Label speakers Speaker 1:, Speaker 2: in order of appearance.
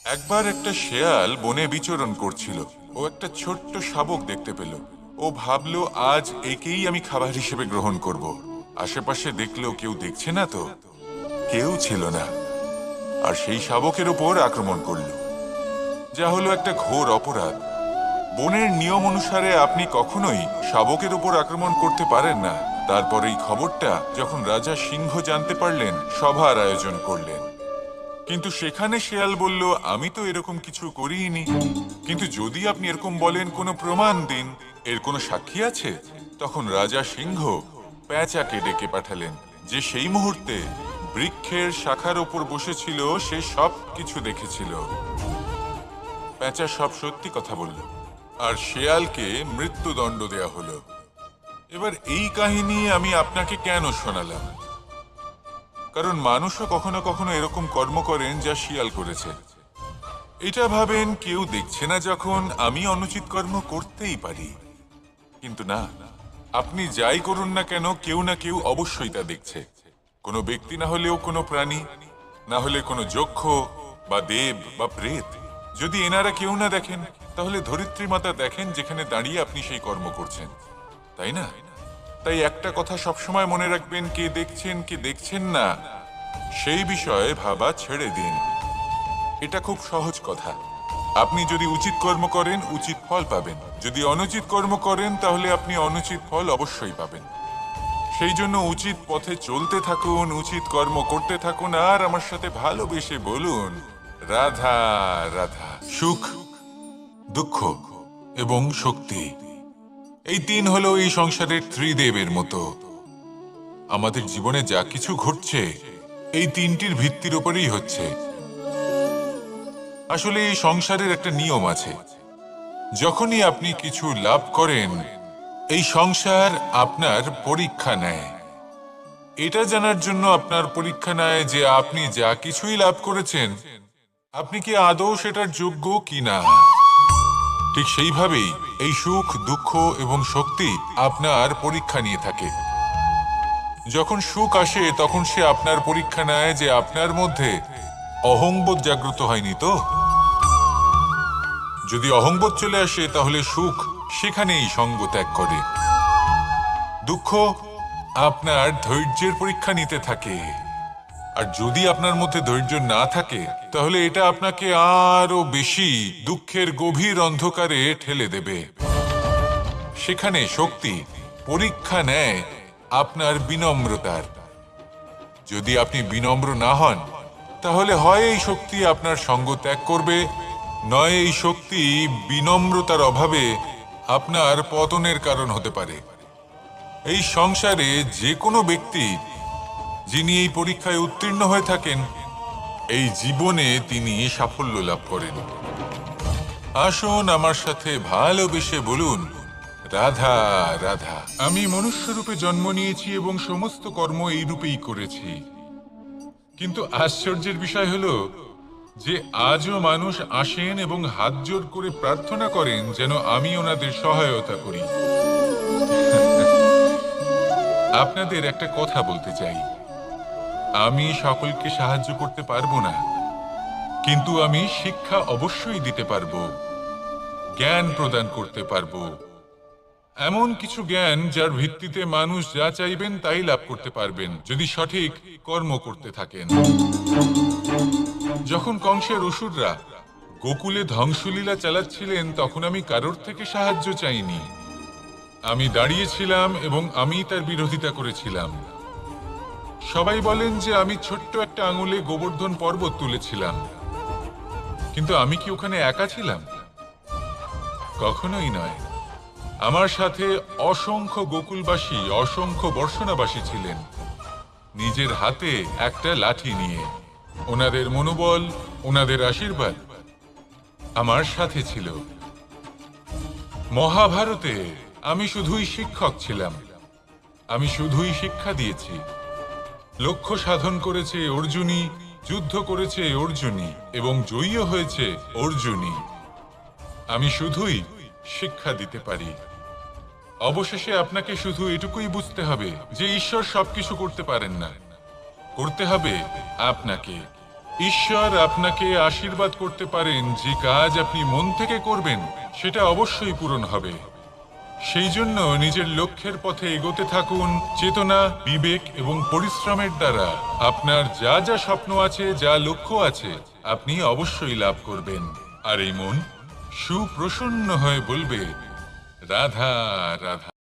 Speaker 1: একবার একটা শেয়াল বনে বিচরণ করছিল। ও একটা ছোট্ট শাবক দেখতে পেল। ও ভাবলো, আজ একেই আমি খাবার হিসেবে গ্রহণ করব। আশেপাশে দেখলো কেউ দেখছে না, তো কেউ ছিল না। আর সেই শাবকের উপর আক্রমণ করলো, যা হলো একটা ঘোর অপরাধ। বনের নিয়ম অনুসারে আপনি কখনোই শাবকের উপর আক্রমণ করতে পারেন না। তারপর এই খবরটা যখন রাজা সিংহ জানতে পারলেন, সভার আয়োজন করলেন। কিন্তু সেখানে শেয়াল বলল, আমি তো এরকম কিছু করিনি। কিন্তু যদি আপনি এরকম বলেন, কোনো প্রমাণ দিন, এর কোনো সাক্ষী আছে? তখন রাজা সিংহ পেঁচাকে ডেকে পাঠালেন, যে সেই মুহূর্তে বৃক্ষের শাখার ওপর বসেছিল। সে সব কিছু দেখেছিল। পেঁচা সব সত্যি কথা বলল, আর শেয়ালকে মৃত্যুদণ্ড দেয়া হলো। এবার এই কাহিনী আমি আপনাকে কেন শোনালাম? কারণ মানুষও কখনো কখনো এরকম কর্ম করেন যা শিয়াল করেছে। এটা ভাবেন কেউ দেখছে না, যখন আমি অনুচিত কর্ম করতেই পারি। কিন্তু না, আপনি যাই করুন না কেন, কেউ না কেউ অবশ্যই তা দেখছে। কোনো ব্যক্তি না হলেও কোনো প্রাণী, না হলে কোনো যক্ষ বা দেব বা প্রেত। যদি এনারা কেউ না দেখেন, তাহলে ধরিত্রী মাতা দেখেন, যেখানে দাঁড়িয়ে আপনি সেই কর্ম করছেন, তাই না? তাই একটা কথা সবসময় মনে রাখবেন, কে দেখছেন কে দেখছেন না সেই বিষয়ে ভাবা ছেড়ে দিন। এটা খুব সহজ কথা। আপনি যদি উচিত কর্ম করেন, উচিত ফল পাবেন। যদি অনুচিত কর্ম করেন, তাহলে আপনি অনুচিত ফল অবশ্যই পাবেন। সেই জন্য উচিত পথে চলতে থাকুন, উচিত কর্ম করতে থাকুন, আর আমার সাথে ভালোবেসে বলুন, রাধা রাধা। সুখ, দুঃখ এবং শক্তি, এই তিন হলো এই সংসারের ত্রিদেবের মতো। আমাদের জীবনে যা কিছু ঘটছে, এই তিনটির ভিত্তির উপরেই হচ্ছে। আসলে এই সংসারের একটা নিয়ম আছে। যখনই আপনি কিছু লাভ করেন, এই সংসার আপনার পরীক্ষা নেয়। এটা জানার জন্য আপনার পরীক্ষা নেয় যে আপনি যা কিছুই লাভ করেছেন, আপনি কি আদৌ সেটার যোগ্য কিনা। ঠিক সেইভাবেই এই সুখ, দুঃখ এবং শক্তি আপনার পরীক্ষা নিয়ে থাকে। যখন সুখ আসে, তখন সে আপনার পরীক্ষা নেয় যে আপনার মধ্যে অহংবোধ জাগ্রত হয়নি তো। যদি অহংবোধ চলে আসে, তাহলে সুখ সেখানেই সঙ্গ ত্যাগ করে। দুঃখ আপনার ধৈর্যের পরীক্ষা নিতে থাকে। আর যদি আপনার মধ্যে ধৈর্য না থাকে, তাহলে এটা আপনাকে আরো বেশি দুঃখের গভীর অন্ধকারে ঠেলে দেবে। সেখানে শক্তি পরীক্ষা নেয় আপনার বিনম্রতার। যদি আপনি বিনম্র না হন, তাহলে হয় এই শক্তি আপনার সঙ্গ ত্যাগ করবে, নয় এই শক্তি বিনম্রতার অভাবে আপনার পতনের কারণ হতে পারে। এই সংসারে যে কোনো ব্যক্তি যিনি এই পরীক্ষায় উত্তীর্ণ হয়ে থাকেন, এই জীবনে তিনি সাফল্য লাভ করেন। আসুন আমার সাথে ভালোবেসে বলুন, রাধা রাধা। আমি মনুষ্য রূপে জন্ম নিয়েছি এবং সমস্ত কর্ম এই রূপেই করেছি। কিন্তু আশ্চর্যের বিষয় হলো যে আজও মানুষ আসেন এবং হাত জোড় করে প্রার্থনা করেন যেন আমি ওনাদের সহায়তা করি। আপনাদের একটা কথা বলতে চাই, আমি সকলকে সাহায্য করতে পারবো না, কিন্তু আমি শিক্ষা অবশ্যই দিতে পারবো, জ্ঞান প্রদান করতে পারবো। এমন কিছু জ্ঞান যার ভিত্তিতে মানুষ যা চাইবেন তাই লাভ করতে পারবেন, যদি সঠিক কর্ম করতে থাকেন। যখন কংসের অসুররা গোকুলে ধ্বংসলীলা চালাচ্ছিলেন, তখন আমি কারোর থেকে সাহায্য চাইনি। আমি দাঁড়িয়েছিলাম এবং আমি তার বিরোধিতা করেছিলাম। সবাই বলেন যে আমি ছোট্ট একটা আঙুলে গোবর্ধন পর্বত তুলেছিলাম, কিন্তু আমি কি ওখানে একা ছিলাম? কখনোই নয়। আমার সাথে অসংখ্য গোকুলবাসী, অসংখ্য বর্ষণাবাসী ছিলেন, নিজের হাতে একটা লাঠি নিয়ে। ওনাদের মনোবল, ওনাদের আশীর্বাদ আমার সাথে ছিল। মহাভারতে আমি শুধুই শিক্ষক ছিলাম, আমি শুধুই শিক্ষা দিয়েছি। লক্ষ্য সাধন করেছে অর্জুনই, যুদ্ধ করেছে অর্জুনই এবং জয়ীও হয়েছে অর্জুনই। আমি শুধুই শিক্ষা দিতে পারি। অবশেষে আপনাকে শুধু এটুকুই বুঝতে হবে যে ঈশ্বর সবকিছু করতে পারেন না, করতে হবে আপনাকে। ঈশ্বর আপনাকে আশীর্বাদ করতে পারেন, যে কাজ আপনি মন থেকে করবেন সেটা অবশ্যই পূরণ হবে। সেই জন্য নিজের লক্ষ্যের পথে এগোতে থাকুন, চেতনা, বিবেক এবং পরিশ্রমের দ্বারা আপনার যা যা স্বপ্ন আছে, যা লক্ষ্য আছে, আপনি অবশ্যই লাভ করবেন। আর এই মন সুপ্রসন্ন হয়ে বলবে, রাধা রাধা।